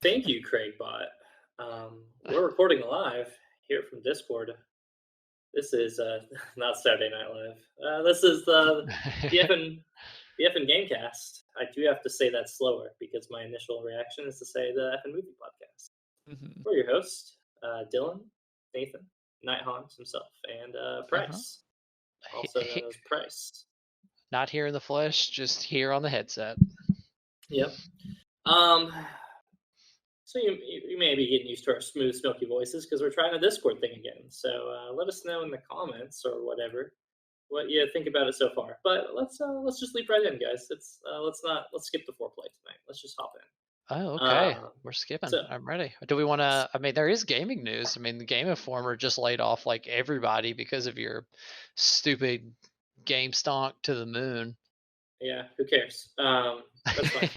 Thank you, Craigbot. We're recording live here from Discord. This is not Saturday Night Live. This is the effing Gamecast. I do have to say that slower because my initial reaction is to say the effing movie podcast. Mhm. We're your hosts, Dylan, Nathan, Night Hans himself, and Uh-huh. Price, also known as Price. Not here in the flesh, just here on the headset. Yep. Um, So you may be getting used to our smooth, smoky voices because we're trying a Discord thing again. So let us know in the comments or whatever what you think about it so far. But let's just leap right in, guys. Let's skip the foreplay tonight. Let's just hop in. Oh, okay. Um, We're skipping. so I'm ready. Do we want to? I mean, there is gaming news. I mean, the Game Informer just laid off like everybody because of your stupid game stonk to the moon. yeah, who cares? That's fine.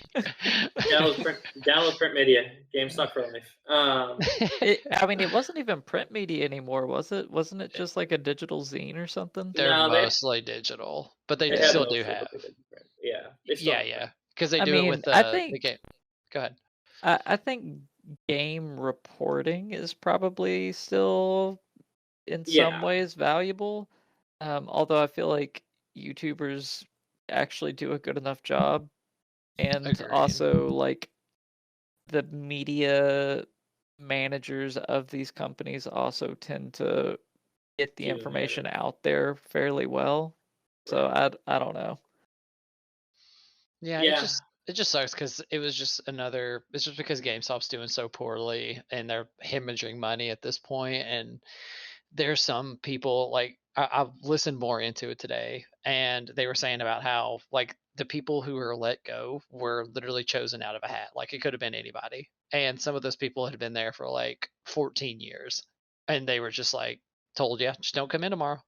Download print media. GameStop for life. I mean, it wasn't even print media anymore, was it? Wasn't it just like a digital zine or something? They're No, they mostly digital, but they have still do mostly, have. but they didn't print. Yeah, they still have print. Because they I do it mean, with I the think game. Go ahead. I think game reporting is probably still in some Yeah. ways valuable. Although I feel like YouTubers actually do a good enough job, and Agreed. also like the media managers of these companies also tend to get the Human information narrative. out there fairly well. So I don't know. Yeah, Yeah. it just sucks because it was just another. It's just because GameStop's doing so poorly and they're hemorrhaging money at this point, and there's some people like I've listened more into it today, and they were saying about how like the people who were let go were literally chosen out of a hat. Like it could have been anybody, and some of those people had been there for like 14 years, and they were just like told, yeah, just don't come in tomorrow,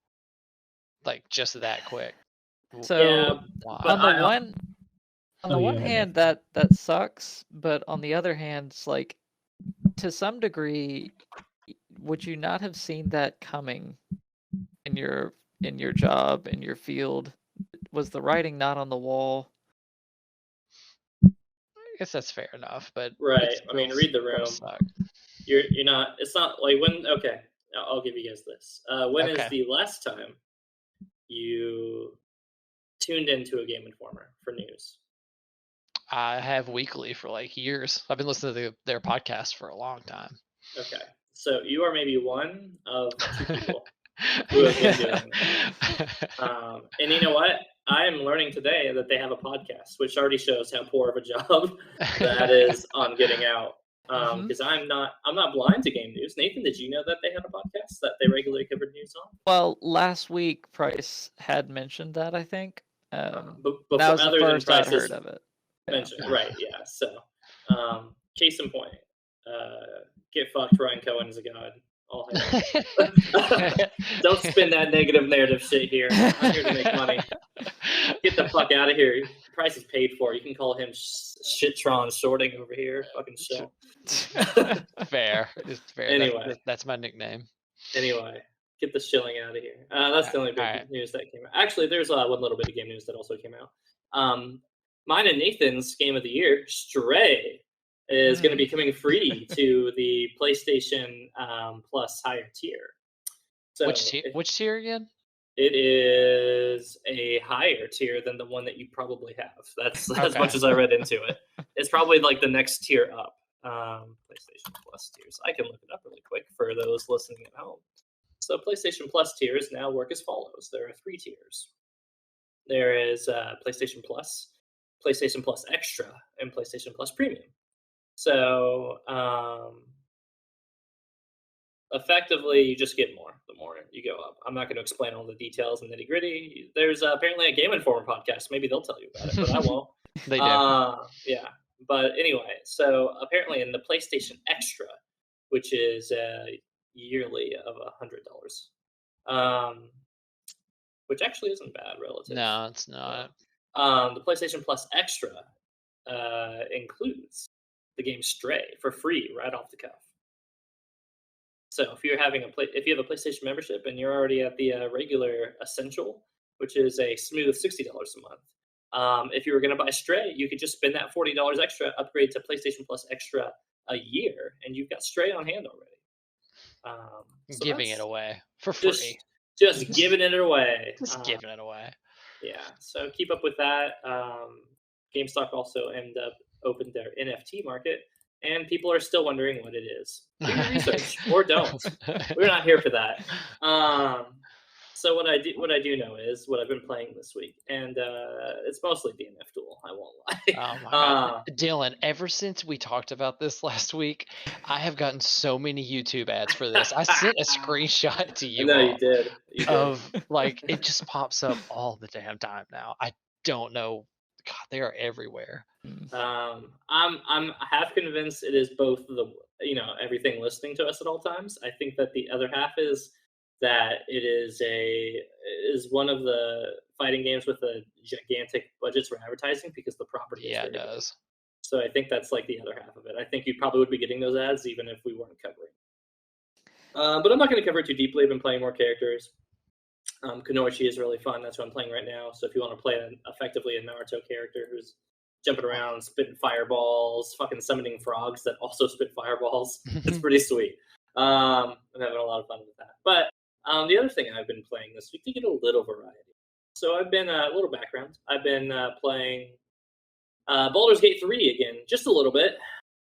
like just that quick. So Yeah, but on the I one yeah, hand that sucks, but on the other hand, it's like to some degree, would you not have seen that coming in your job, in your field? Was the writing not on the wall? I guess that's fair enough, but right. it I mean, still read the does room. suck. You're not. It's not like when. Okay, I'll give you guys this. When is Okay. the last time you tuned into a Game Informer for news? I have weekly for like years. I've been listening to their podcast for a long time. Okay, so you are maybe one of two people who have been doing that. And you know what? I am learning today that they have a podcast, which already shows how poor of a job that is on getting out. Because I'm not blind to game news. Nathan, did you know that they have a podcast that they regularly covered news on? Well, last week Price had mentioned that, I think. But that was the other than first I'd Price's heard of it. mention, right? Yeah. So, case in point, get fucked. Ryan Cohen is a god. All Don't spin that negative narrative shit here. I'm here to make money. Get the fuck out of here. Price is paid for. You can call him Shitron Sorting over here. Fucking show. Fair. It's fair. Anyway. That's my nickname. Anyway, get the shilling out of here. That's the only big news that came out. Actually, there's one little bit of game news that also came out. Mine and Nathan's game of the year, Stray, is going to be coming free to the PlayStation Plus higher tier. So which tier again? It is a higher tier than the one that you probably have. That's okay. As much as I read into it. It's probably like the next tier up. PlayStation Plus tiers. I can look it up really quick for those listening at home. So PlayStation Plus tiers now work as follows. There are 3 tiers. There is PlayStation Plus Extra, and PlayStation Plus Premium. So effectively, you just get more the more you go up. I'm not going to explain all the details and nitty gritty. There's apparently a Game Informer podcast. Maybe they'll tell you about it, but I won't. They do. Yeah. But anyway, so apparently in the PlayStation Extra, which is yearly of $100, which actually isn't bad relative. No, it's not. The PlayStation Plus Extra includes the game Stray for free right off the cuff. So if you're having if you have a PlayStation membership and you're already at the regular Essential, which is a smooth $60 a month, if you were going to buy Stray, you could just spend that $40 extra, upgrade to PlayStation Plus Extra a year, and you've got Stray on hand already. So Giving it away for just free. just giving it away. Just giving it away. Yeah, so keep up with that. GameStop also opened their NFT market, and people are still wondering what it is. Do your research or don't. We're not here for that. So what I do know is what I've been playing this week, and it's mostly DNF Duel. I won't lie. Oh my god, Dylan! Ever since we talked about this last week, I have gotten so many YouTube ads for this. I sent a screenshot to you. No, all you did. Of like it just pops up all the damn time now. I don't know. God, they are everywhere. I'm half convinced it is both everything listening to us at all times. I think that the other half is that it is one of the fighting games with a gigantic budgets for advertising because the property is very big. Does. So I think that's like the other half of it. I think you probably would be getting those ads even if we weren't covering. But I'm not going to cover it too deeply. I've been playing more characters. Kanoichi is really fun. That's what I'm playing right now. So if you want to play effectively a Naruto character who's jumping around, spitting fireballs, fucking summoning frogs that also spit fireballs, it's pretty sweet. I'm having a lot of fun with that. But the other thing I've been playing this week to get a little variety. So I've been a little background. I've been playing Baldur's Gate 3 again, just a little bit.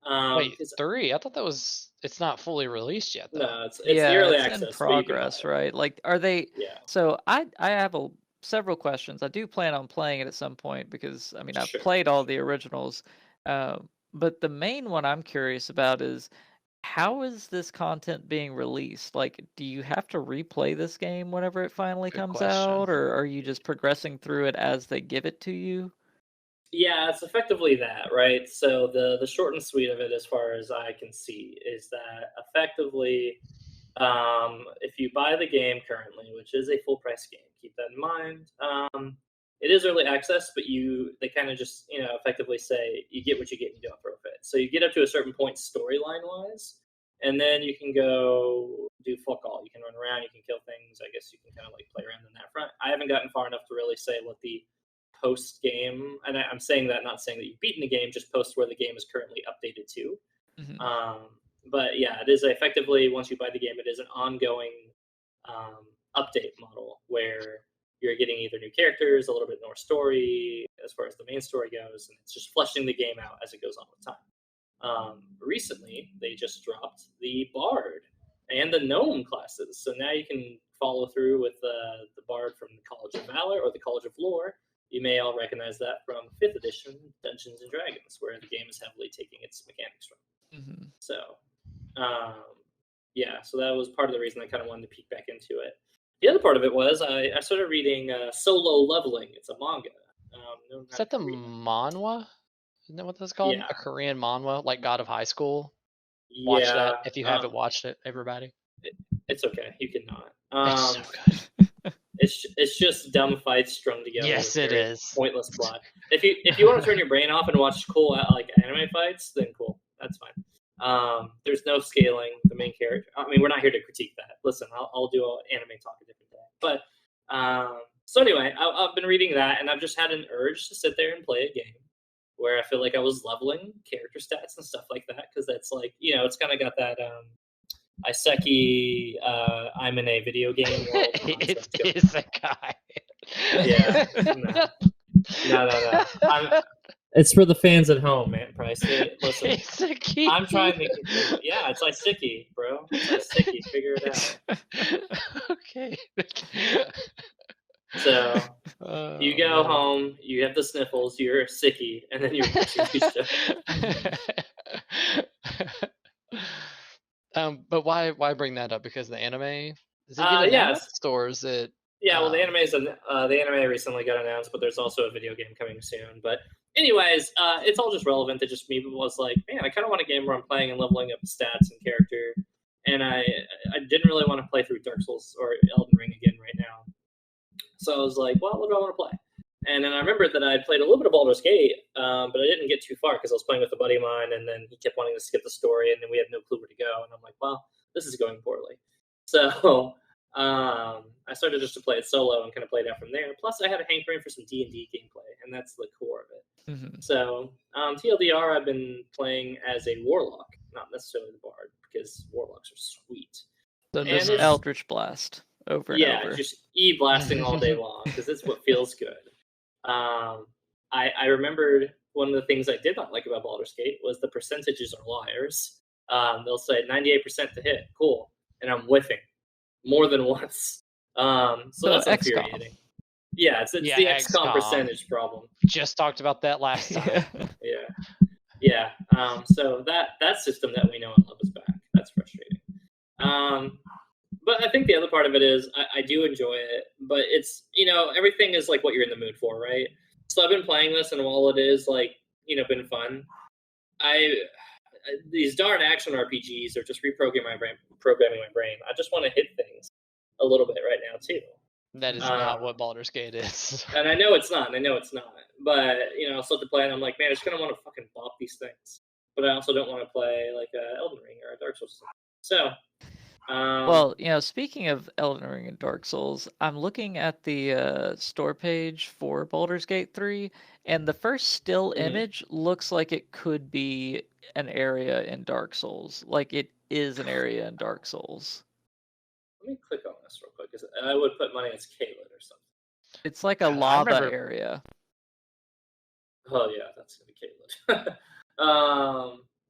Wait, 3? I thought that was. It's not fully released yet, though. No, it's early access. In progress, right? Like, are they? Yeah. So I have several questions. I do plan on playing it at some point because I've played all the originals, but the main one I'm curious about is how is this content being released? Like, do you have to replay this game whenever it finally comes out, or are you just progressing through it as they give it to you? Yeah, it's effectively that, right? So the short and sweet of it, as far as I can see, is that effectively, if you buy the game currently, which is a full price game, keep that in mind. It is early access, but they kind of just effectively say you get what you get and you don't forfeit. So you get up to a certain point storyline wise, and then you can go do fuck all. You can run around, you can kill things. I guess you can kind of like play around in that front. I haven't gotten far enough to really say what the post game, and I'm saying that not saying that you've beaten the game, just post where the game is currently updated to. Mm-hmm. But yeah, it is effectively, once you buy the game, it is an ongoing update model where you're getting either new characters, a little bit more story as far as the main story goes, and it's just fleshing the game out as it goes on with time. Recently, they just dropped the Bard and the Gnome classes, so now you can follow through with the Bard from the College of Valor or the College of Lore. You may all recognize that from 5th edition Dungeons & Dragons, where the game is heavily taking its mechanics from. Mm-hmm. So, so that was part of the reason I kind of wanted to peek back into it. The other part of it was I started reading Solo Leveling. It's a manga. Is that the manhwa? Isn't that what that's called? Yeah. A Korean manhwa, like God of High School? Watch that if you haven't watched it, everybody. It's okay. You cannot. It's so good. It's just dumb fights strung together. Yes, it is. Pointless plot. If you want to turn your brain off and watch cool like anime fights, then cool. That's fine. There's no scaling the main character. I mean, we're not here to critique that. Listen, I'll do an anime talk a different day. But so anyway, I've been reading that, and I've just had an urge to sit there and play a game where I feel like I was leveling character stats and stuff like that, because that's like, it's kind of got that Isekai, I'm in a video game world. It's Isekai. Yeah. No. It's for the fans at home, man, Price. Listen, Isekai. I'm trying to... Yeah, it's Isekai, bro. It's Isekai. Figure it out. Okay. So, you go home, you have the sniffles, you're sicky, and then you're but why bring that up? Because the anime? Is it announced, or is it? Yeah, well, the anime recently got announced, but there's also a video game coming soon. But anyways, it's all just relevant to just me. But was like, man, I kind of want a game where I'm playing and leveling up stats and character, and I didn't really want to play through Dark Souls or Elden Ring again right now. So I was like, well, what do I want to play? And then I remembered that I had played a little bit of Baldur's Gate, but I didn't get too far because I was playing with a buddy of mine, and then he kept wanting to skip the story, and then we had no clue where to go. And I'm like, well, this is going poorly. So I started just to play it solo and kind of played out from there. Plus, I had a hankering for some D&D gameplay, and that's the core of it. Mm-hmm. So TLDR, I've been playing as a warlock. not necessarily the Bard, because Warlocks are sweet. So And just it's- Eldritch Blast over and Yeah, over. just blasting all day long, because it's what feels good. I remembered one of the things I did not like about Baldur's Gate was the percentages are liars. They'll say 98% to hit, cool, and I'm whiffing more than once. So that's XCOM. infuriating. Yeah, it's Yeah, the XCOM XCOM. percentage problem. Just talked about that last time. Yeah. So that system that we know and love is back. That's frustrating. But I think the other part of it is I do enjoy it, but it's, everything is like what you're in the mood for, right? So I've been playing this, and while it is like, been fun, these darn action RPGs are just programming my brain. I just want to hit things a little bit right now too. That is not what Baldur's Gate is. And I know it's not. But I still have to play, and I'm like, man, I just kind of want to fucking bop these things. But I also don't want to play like a Elden Ring or a Dark Souls. So. Well, speaking of Elden Ring and Dark Souls, I'm looking at the store page for Baldur's Gate 3, and the first still image looks like it could be an area in Dark Souls. Like it is an area in Dark Souls. Let me click on this real quick, because I would put money as Caelid or something. It's like a lava area. Oh yeah, that's gonna be Caelid.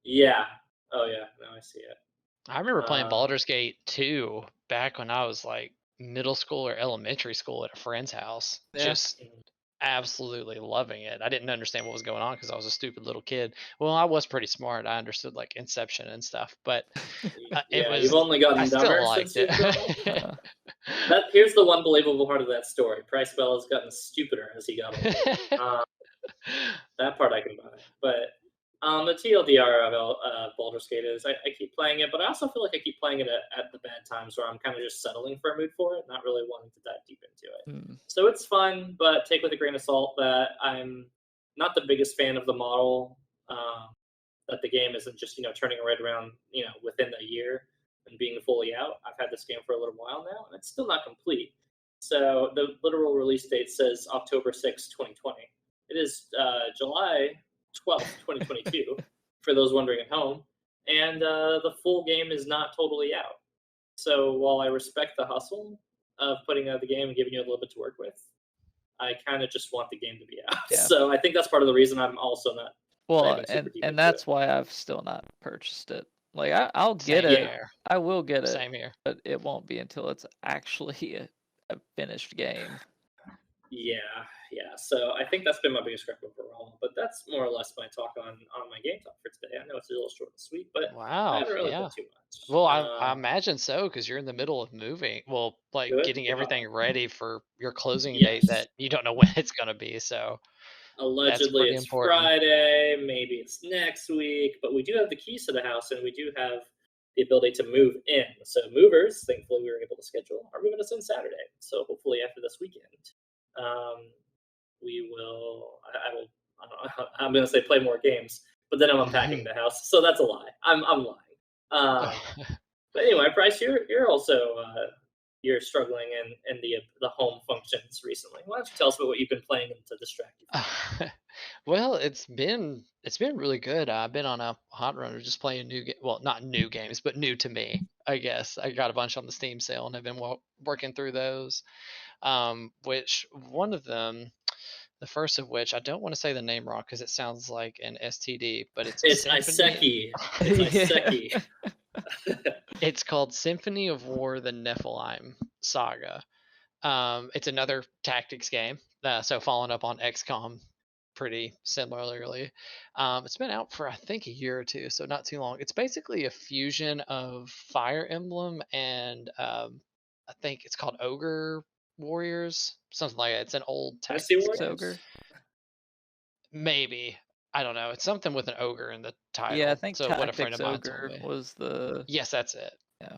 Yeah. Oh yeah, now I see it. I remember playing Baldur's Gate 2 back when I was like middle school or elementary school at a friend's house. Yeah. Just absolutely loving it. I didn't understand what was going on because I was a stupid little kid. Well, I was pretty smart. I understood like Inception and stuff, but it was. You've only gotten I dumber still liked since it. Here's the one believable part of that story. Price Bell has gotten stupider as he got older. That part I can buy, but the TLDR of Baldur's Gate is I keep playing it, but I also feel like I keep playing it at the bad times where I'm kind of just settling for a mood for it, not really wanting to dive deep into it. So it's fun, but take with a grain of salt that I'm not the biggest fan of the model. That the game isn't just turning red around within a year and being fully out. I've had this game for a little while now, and it's still not complete. So the literal release date says October 6, 2020. It is July 12th, 2022, for those wondering at home. And the full game is not totally out. So while I respect the hustle of putting out the game and giving you a little bit to work with, I kind of just want the game to be out. Yeah. So I think that's part of the reason I'm also not. Well, and that's why I've still not purchased it. Like I'll get it. I will get it. Same here. But it won't be until it's actually a finished game. Yeah. So I think that's been my biggest gripe overall. But that's more or less my talk on my game talk for today. I know it's a little short and sweet, but wow, I haven't really done too much. Well, I imagine so, because you're in the middle of moving. Well, like getting everything ready for your closing date that you don't know when it's going to be. So allegedly it's important. Friday, maybe it's next week, but we do have the keys to the house, and we do have the ability to move in. So movers, thankfully, we were able to schedule, are moving us in Saturday. So hopefully after this weekend, we will. I'm going to say play more games, but then I'm unpacking the house, so that's a lie. I'm lying. But anyway, Bryce, you're also you're struggling in the home functions recently. Why don't you tell us about what you've been playing to distract you? Well, it's been really good. I've been on a hot runner just playing not new games, but new to me, I guess. I got a bunch on the Steam sale and have been working through those. Which one of them, the first of which, I don't want to say the name wrong because it sounds like an STD, but it's Iseki. It's Iseki. It's called Symphony of War: The Nephilim Saga. It's another tactics game, so following up on XCOM pretty similarly. It's been out for I think a year or two, so not too long. It's basically a fusion of Fire Emblem and I think it's called Ogre Warriors, something like that. It's an old tactics ogre. Maybe. I don't know. It's something with an ogre in the title. Yeah, I think so. What a friend of mine Ogre told me was the. Yes, that's it. Yeah.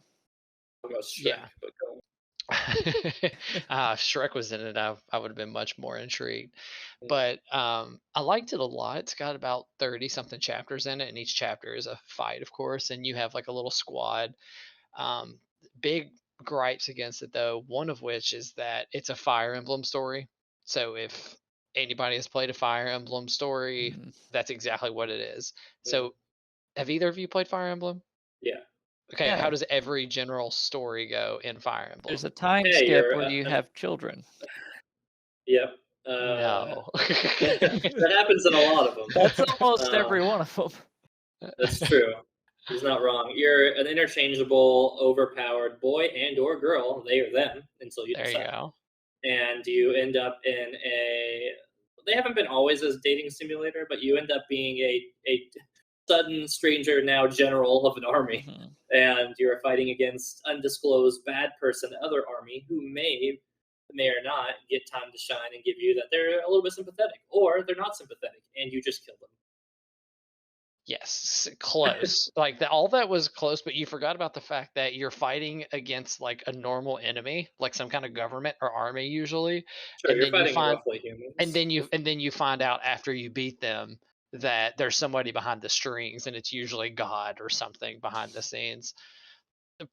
Shrek was in it. I would have been much more intrigued. But I liked it a lot. It's got about 30 something chapters in it, and each chapter is a fight, of course, and you have like a little squad. Big gripes against it though, one of which is that it's a Fire Emblem story. So if anybody has played a Fire Emblem story, that's exactly what it is. So Have either of you played Fire Emblem? Yeah. Okay, Yeah. how does every general story go in Fire Emblem? There's a time Hey, skip you're, where you have children. Yep. No. That happens in a lot of them. That's almost every one of them. That's true. He's not wrong. You're an interchangeable, overpowered boy and/or girl, they or them, until you There decide. you go. And you end up in a. They haven't been always a dating simulator, but you end up being a sudden stranger, now general of an army, Mhm. and you're fighting against undisclosed bad person, other army, who may or not get time to shine and give you that they're a little bit sympathetic, or they're not sympathetic, and you just kill them. Yes, close. Like all that was close, but you forgot about the fact that you're fighting against like a normal enemy, like some kind of government or army usually, Sure, and you're then you fighting find roughly humans. and then you find out after you beat them that there's somebody behind the strings, and it's usually God or something behind the scenes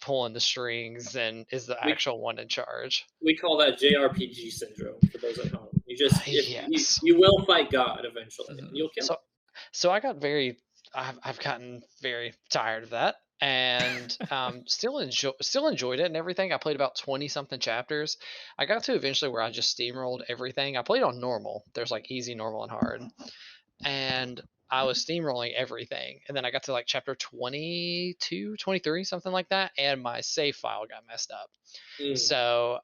pulling the strings and is the We- actual one in charge. We call that JRPG syndrome for those at home. Yes. You will fight God eventually, and you'll kill him. So I've gotten very tired of that, and still enjoyed it and everything. I played about 20 something chapters. I got to eventually where I just steamrolled everything. I played on normal. There's like easy, normal, and hard, and I was steamrolling everything. And then I got to like chapter 22, 23, something like that, and my save file got messed up. So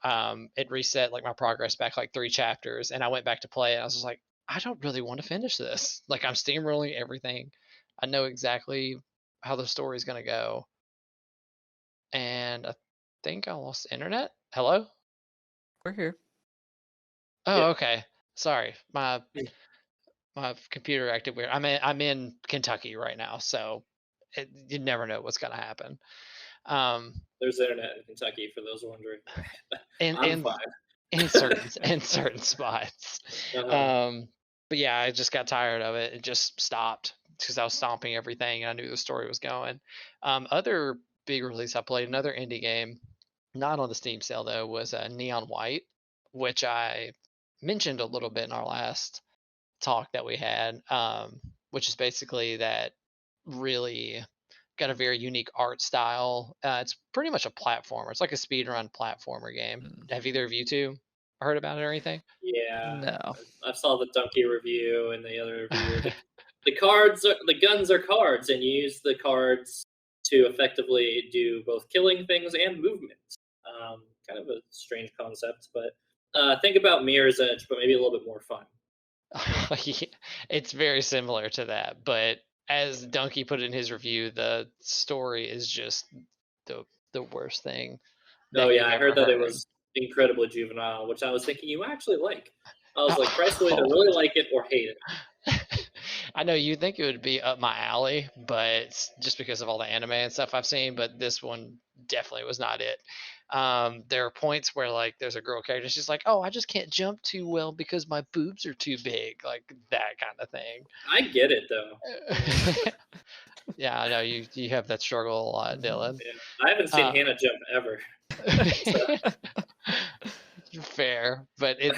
it reset like my progress back like 3 chapters, and I went back to play, and I was just like, I don't really want to finish this. Like I'm steamrolling everything. I know exactly how the story's gonna go. And I think I lost internet. Hello? We're here. Oh, Yeah. okay. Sorry. My computer acted weird. I'm in Kentucky right now, so you never know what's gonna happen. There's internet in Kentucky for those wondering. And I'm and fine. in certain spots. Uh-huh. But yeah, I just got tired of it. It just stopped because I was stomping everything and I knew the story was going. Other big release I played, another indie game, not on the Steam sale though, was Neon White, which I mentioned a little bit in our last talk that we had, which is basically that really got a very unique art style. It's pretty much a platformer. It's like a speedrun platformer game. Have either of you two heard about it or anything? Yeah. No. I saw the Donkey review and the other review. The guns are cards, and you use the cards to effectively do both killing things and movement. Kind of a strange concept, but think about Mirror's Edge, but maybe a little bit more fun. It's very similar to that, but as Donkey put in his review, the story is just the worst thing that Oh you've yeah, I ever heard that it heard. was incredibly juvenile, which I was thinking you actually like. I was like, Christ will either Oh. really like it or hate it. I know you'd think it would be up my alley, but just because of all the anime and stuff I've seen, but this one definitely was not it. There are points where like there's a girl character, she's like, "Oh, I just can't jump too well because my boobs are too big," like that kind of thing. I get it though. Yeah, I know you have that struggle a lot, Dylan. Yeah. I haven't seen Hannah jump ever. Fair, but it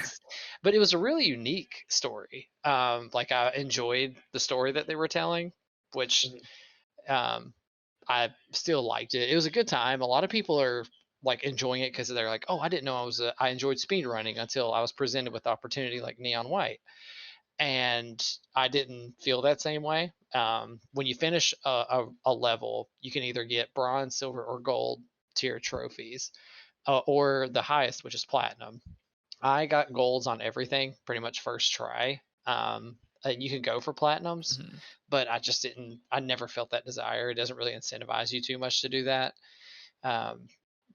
was a really unique story. Like I enjoyed the story that they were telling, which I still liked it. It was a good time. A lot of people are like enjoying it because they're like, "Oh, I didn't know I enjoyed speed running until I was presented with the opportunity like Neon White." And I didn't feel that same way. When you finish a level, you can either get bronze, silver, or gold tier trophies, or the highest, which is platinum. I got golds on everything pretty much first try. And you can go for platinums, but I just didn't. I never felt that desire. It doesn't really incentivize you too much to do that.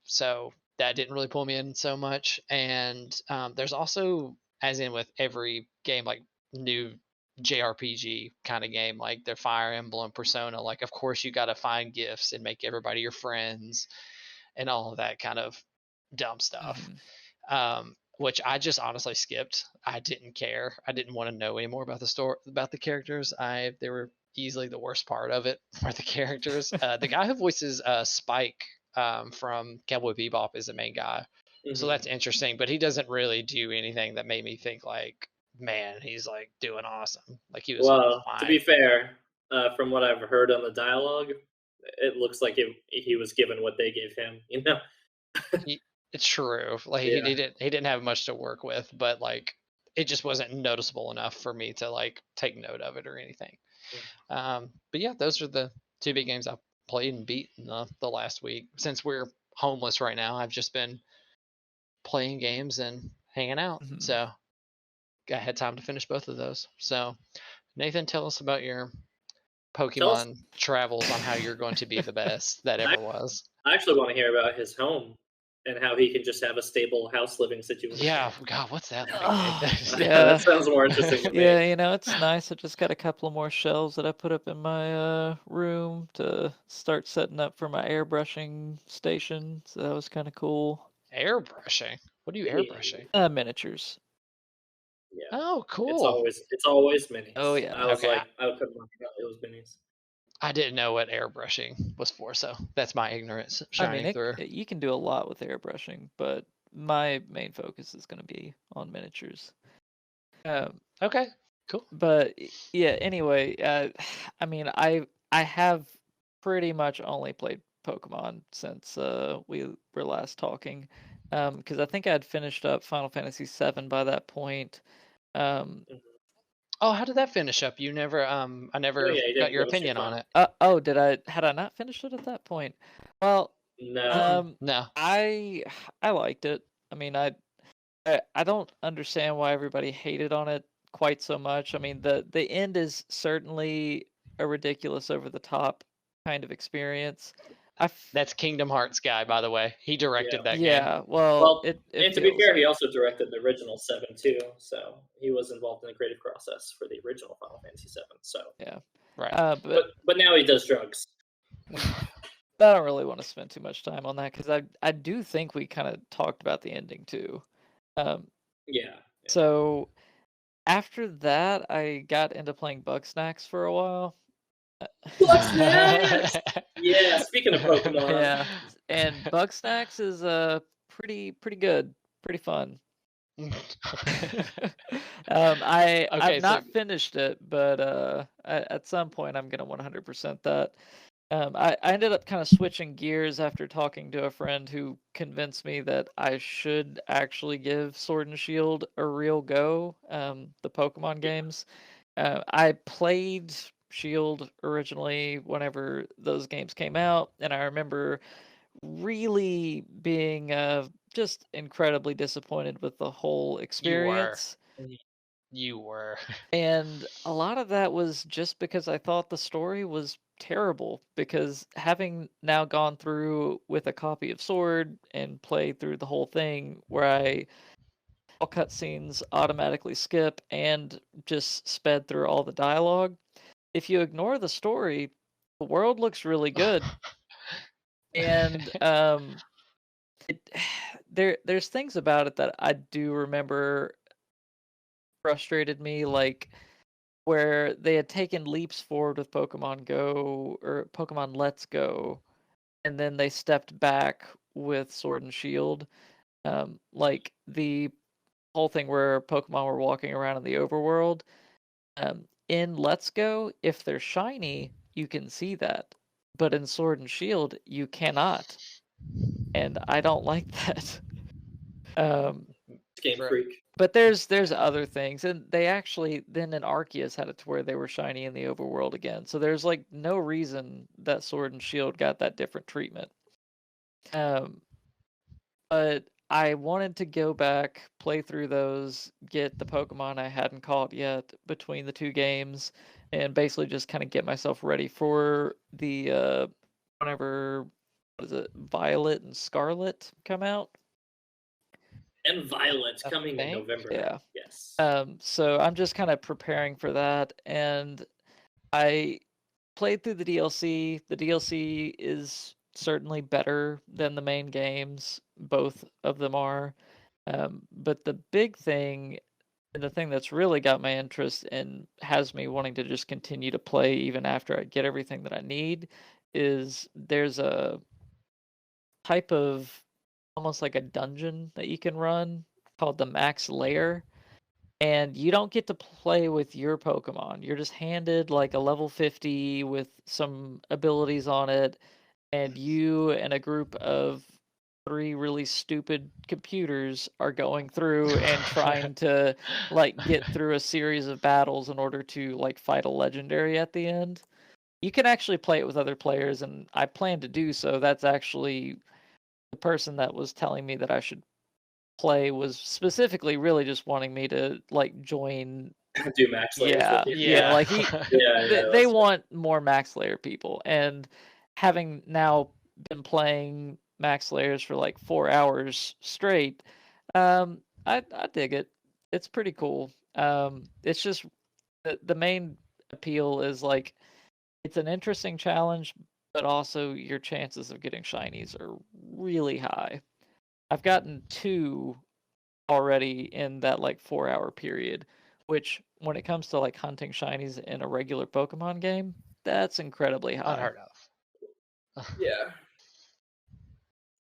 So that didn't really pull me in so much. And there's also, as in with every game, like new JRPG kind of game, like their Fire Emblem, Persona, like of course you got to find gifts and make everybody your friends and all of that kind of dumb stuff. Which I just honestly skipped. I didn't care. I didn't want to know any more about the story, about the characters. They were easily the worst part of it were the characters. The guy who voices Spike from Cowboy Bebop is the main guy, so that's interesting. But he doesn't really do anything that made me think like, man, he's like doing awesome. Like he was Well, fine. to be fair, from what I've heard on the dialogue, it looks like he was given what they gave him. You know? It's true. Like Yeah. he didn't have much to work with, but like it just wasn't noticeable enough for me to like take note of it or anything. But yeah, those are the two big games I played and beat in the last week. Since we're homeless right now, I've just been playing games and hanging out. Mhm. So I had time to finish both of those. So Nathan, tell us about your Pokemon travels on how you're going to be the best that ever was. I actually want to hear about his home and how he can just have a stable house living situation. Yeah, God, what's that like? Yeah. That sounds more interesting to me. Yeah, it's nice. I just got a couple of more shelves that I put up in my room to start setting up for my airbrushing station. So that was kind of cool. Airbrushing? What are you airbrushing? Miniatures. Yeah. Oh, cool. It's always minis. Oh, yeah. I was Okay. like, I couldn't forget it was minis. I didn't know what airbrushing was for, so that's my ignorance shining through. You can do a lot with airbrushing, but my main focus is going to be on miniatures. Okay, cool. But yeah, anyway, I mean, I have pretty much only played Pokemon since we were last talking, because I think I had finished up Final Fantasy VII by that point. Oh, how did that finish up? You never, I never you got didn't your finish opinion it, on it. Had I not finished it at that point? Well, No. No. I liked it. I mean, I don't understand why everybody hated on it quite so much. I mean, the end is certainly a ridiculous, over the top kind of experience. That's Kingdom Hearts guy, by the way. He directed that game. Yeah, well, Well, it and to be feels fair, he also directed the original 7 too, so he was involved in the creative process for the original Final Fantasy 7. So yeah, Right. but now he does drugs. I don't really want to spend too much time on that because I do think we kind of talked about the ending too. Yeah. So after that, I got into playing Bugsnax for a while. Bugsnax! Yeah, speaking of Pokemon. Yeah, and Bugsnax is pretty good, pretty fun. I've not finished it, but at some point I'm gonna 100% that. I ended up kind of switching gears after talking to a friend who convinced me that I should actually give Sword and Shield a real go. The Pokemon games. I played Shield originally whenever those games came out, and I remember really being just incredibly disappointed with the whole experience. You were. And a lot of that was just because I thought the story was terrible, because having now gone through with a copy of Sword and played through the whole thing where all cutscenes automatically skip and just sped through all the dialogue, if you ignore the story, the world looks really good. And there's things about it that I do remember frustrated me, like where they had taken leaps forward with Pokemon Go or Pokemon Let's Go, and then they stepped back with Sword and Shield. Like the whole thing where Pokemon were walking around in the overworld. In Let's Go, if they're shiny, you can see that. But in Sword and Shield, you cannot. And I don't like that. Game freak. But there's other things, and they actually then in Arceus had it to where they were shiny in the overworld again. So there's like no reason that Sword and Shield got that different treatment. But I wanted to go back, play through those, get the Pokemon I hadn't caught yet between the two games, and basically just kind of get myself ready for the whenever Violet and Scarlet come out. And Violet's coming in November. Yeah. Yes. So I'm just kind of preparing for that, and I played through the DLC. The DLC is certainly better than the main games. Both of them are. But the big thing, and the thing that's really got my interest and has me wanting to just continue to play even after I get everything that I need, is there's a type of almost like a dungeon that you can run called the Max Lair. and you don't get to play with your Pokemon. You're just handed like a level 50 with some abilities on it, and you and a group of 3 really stupid computers are going through and trying to like get through a series of battles in order to like fight a legendary at the end. You can actually play it with other players, and I plan to do so. That's actually the person that was telling me that I should play was specifically really just wanting me to like join. Do max layers with you. Yeah, like they that's want more max layer people, and having now been playing max layers for like 4 hours straight, I dig it. It's pretty cool. It's just the main appeal is like it's an interesting challenge, but also your chances of getting shinies are really high. I've gotten 2 already in that like 4 hour period, which when it comes to like hunting shinies in a regular Pokemon game, that's incredibly high. Unheard of. Yeah.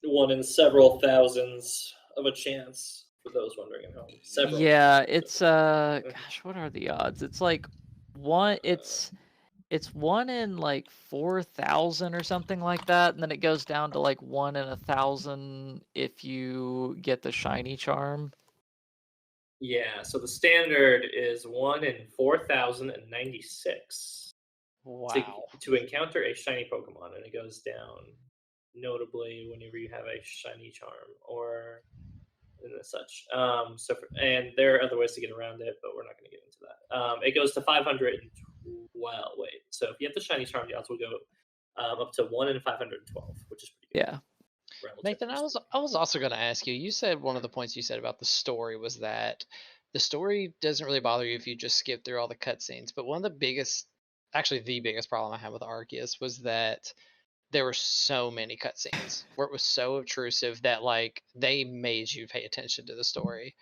One in several thousands of a chance for those wondering at home. Several. Yeah, it's gosh, what are the odds? It's like one it's 1 in like 4,000 or something like that, and then it goes down to like 1 in 1,000 if you get the shiny charm. Yeah, so the standard is 1 in 4,096 Wow. to encounter a shiny Pokemon, and it goes down notably whenever you have a shiny charm or and such. And there are other ways to get around it, but we're not going to get into that. It goes to 500. Well, wait. So if you have the shiny charm, the odds will go up to 1 in 512, which is pretty good. Yeah. Nathan, I was also going to ask you. You said one of the points you said about the story was that the story doesn't really bother you if you just skip through all the cutscenes. But one of the biggest, actually the biggest problem I had with Arceus was that there were so many cutscenes where it was so obtrusive that like they made you pay attention to the story,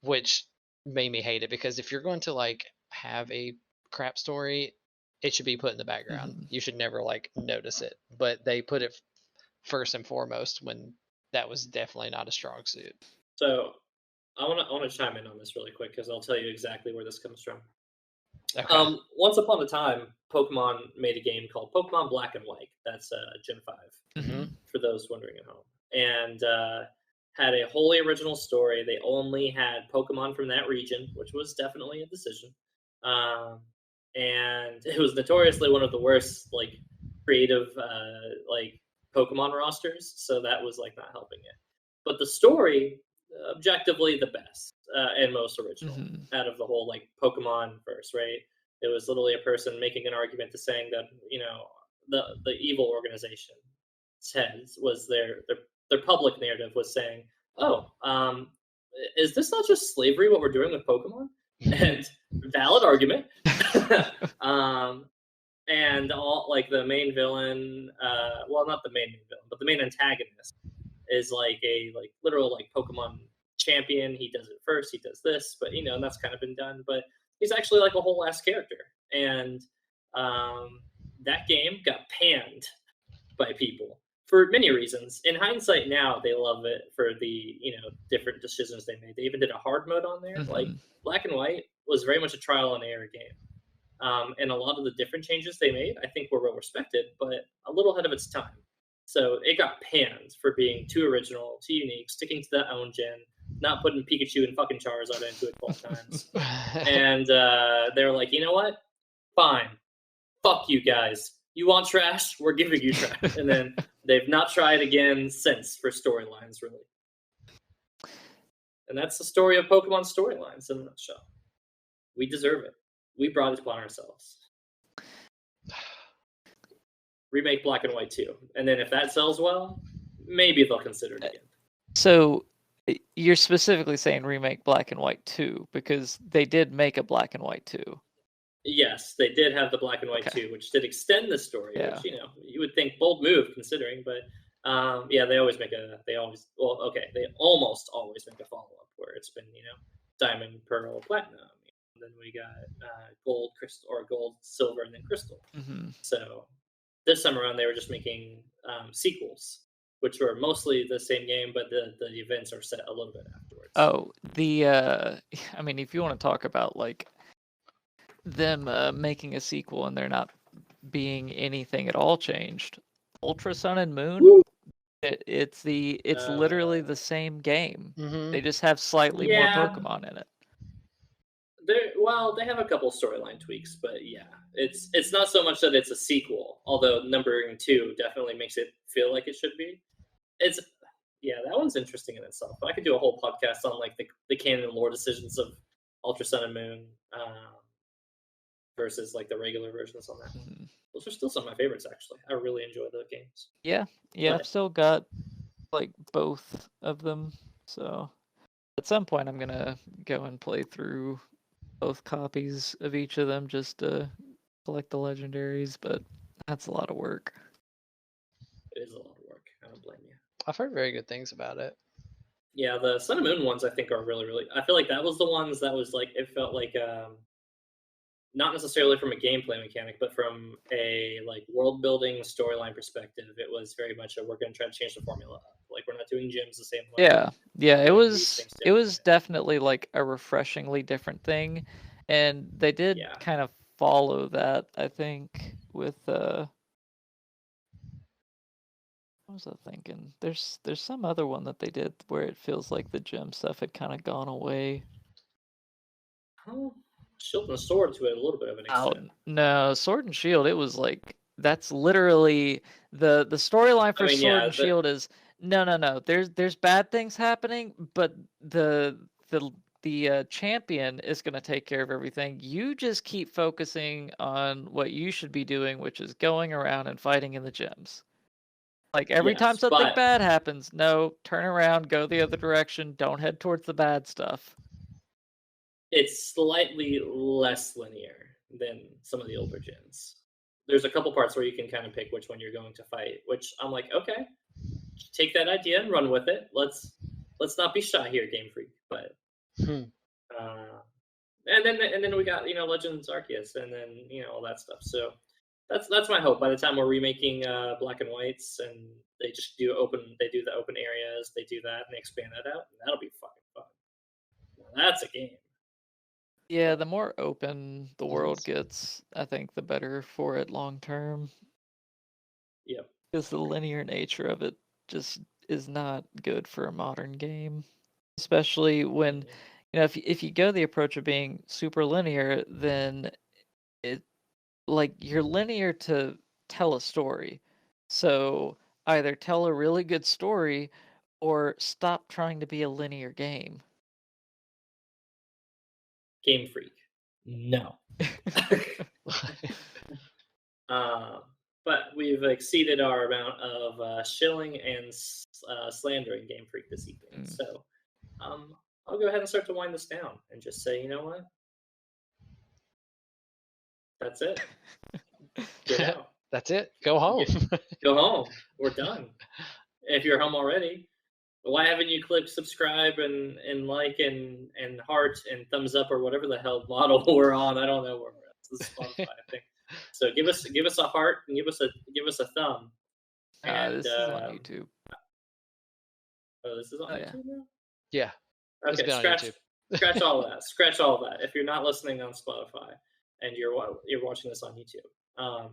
which made me hate it because if you're going to like have a crap story, it should be put in the background. Mhm. You should never like notice it, but they put it first and foremost when that was definitely not a strong suit. So I want to chime in on this really quick because I'll tell you exactly where this comes from. Okay. Once upon a time, Pokemon made a game called Pokemon Black and White. That's Gen 5, Mhm. for those wondering at home. And had a wholly original story. They only had Pokemon from that region, which was definitely a decision. And it was notoriously one of the worst, like, creative, like, Pokemon rosters. So that was, like, not helping it. But the story, objectively the best and most original out of the whole like Pokemon verse, right? It was literally a person making an argument to saying that the evil organization says was their public narrative was saying, oh, is this not just slavery what we're doing with Pokemon? And valid argument. And all like the main villain, well, not the main villain, but the main antagonist is like a like literal like Pokemon champion. He does it first. He does this, but and that's kind of been done. But he's actually like a whole ass character, and that game got panned by people for many reasons. In hindsight, now they love it for the different decisions they made. They even did a hard mode on there. Like Black and White was very much a trial and error game. And a lot of the different changes they made, I think, were well respected, but a little ahead of its time. So it got panned for being too original, too unique, sticking to that own gen, not putting Pikachu and fucking Charizard into it 12 times. And they were like, you know what? Fine. Fuck you guys. You want trash? We're giving you trash. And then they've not tried again since for storylines, really. And that's the story of Pokemon storylines in a nutshell. We deserve it. We brought it upon ourselves. Remake Black and White 2. And then if that sells well, maybe they'll consider it again. So you're specifically saying remake Black and White 2 because they did make a Black and White 2. Yes, they did have the Black and White 2, which did extend the story, which, you would think bold move considering, but they always they almost always make a follow-up where it's been, Diamond, Pearl, Platinum. And then we got Gold, Crystal, or Gold, Silver, and then Crystal. So this time around, they were just making sequels which were mostly the same game, but the events are set a little bit afterwards. Oh, I mean, if you want to talk about like them making a sequel and there not being anything at all changed, Ultra Sun and Moon, it's literally the same game. They just have slightly more Pokemon in it. They have a couple storyline tweaks, but yeah, it's not so much that it's a sequel. Although numbering 2 definitely makes it feel like it should be. That one's interesting in itself. I could do a whole podcast on like the canon and lore decisions of Ultra Sun and Moon versus like the regular versions on that one. Those are still some of my favorites, actually. I really enjoy the games. Yeah, I've still got like both of them. So at some point, I'm gonna go and play through both copies of each of them just to collect the legendaries. But that's a lot of work. It is a lot of work. I don't blame you. I've heard very good things about it. Yeah, the Sun and Moon ones I think are really, really. I feel like that was the ones that was like it felt like not necessarily from a gameplay mechanic, but from a like world building storyline perspective. It was very much we're going to try to change the formula up. Like we're not doing gyms the same way. Yeah. It was definitely like a refreshingly different thing, and they did kind of follow that. I think with what was I thinking? There's some other one that they did where it feels like the gem stuff had kind of gone away. Oh, Shield and Sword to a little bit of an extent. No, Sword and Shield. It was like that's literally the storyline for Sword and Shield is no. There's bad things happening, but the champion is going to take care of everything. You just keep focusing on what you should be doing, which is going around and fighting in the gyms. Like every time something bad happens, no, turn around, go the other direction, don't head towards the bad stuff. It's slightly less linear than some of the older gens. There's a couple parts where you can kind of pick which one you're going to fight, which I'm like, okay, take that idea and run with it. Let's not be shy here, Game Freak. But and then we got Legends Arceus, and then all that stuff. So that's my hope. By the time we're remaking Black and Whites, and they just do the open areas, they do that and they expand that out, and that'll be fucking fun. Now, that's a game. Yeah, the more open the world gets, I think the better for it long term. Yep. Because the linear nature of it just is not good for a modern game. Especially when, if you go the approach of being super linear, then you're linear to tell a story. So either tell a really good story or stop trying to be a linear game. Game Freak. No. But we've exceeded our amount of shilling and slandering Game Freak this evening. So I'll go ahead and start to wind this down and just say, you know what? That's it. Get out. That's it. Go home. Go home. We're done. If you're home already, why haven't you clicked subscribe and like and heart and thumbs up or whatever the hell model we're on? I don't know where we're at. This is Spotify, I think. So give us a heart and give us a thumb. This is on YouTube. Oh, this is on YouTube now? Yeah. Okay, scratch all of that. Scratch all of that. If you're not listening on Spotify and you're watching this on YouTube,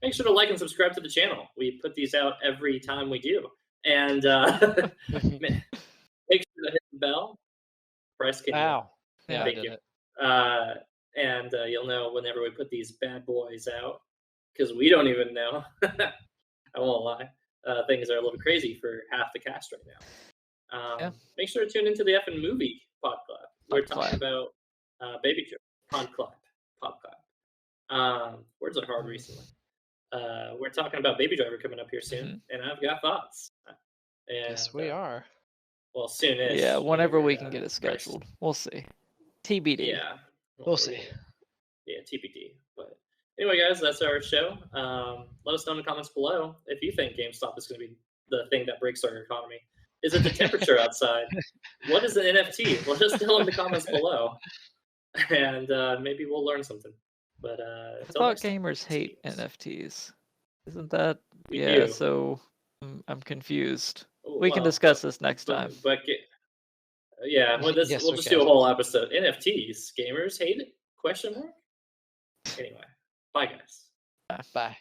make sure to like and subscribe to the channel. We put these out every time we do. And make sure to hit the bell. Bryce, can you? Yeah, thank you. And you'll know whenever we put these bad boys out, because we don't even know. I won't lie. Things are a little crazy for half the cast right now. Make sure to tune into the effing movie pod club. We're talking about Baby Pod Clap. Words are hard recently. We're talking about Baby Driver coming up here soon, and I've got thoughts. And, yes, we are. Well, soonish. Yeah, whenever we can get it scheduled. We'll see. TBD. Yeah. We'll see. Yeah, TBD. But anyway, guys, that's our show. Let us know in the comments below if you think GameStop is going to be the thing that breaks our economy. Is it the temperature outside? What is an NFT? Let us know in the comments below. And maybe we'll learn something. But I thought gamers hate NFTs. Isn't that? We do. So I'm confused. We can Well, discuss this next time. But yeah, Yes, we'll we just can. do a whole episode. NFTs, gamers hate it? Question mark. Anyway, bye guys. Bye.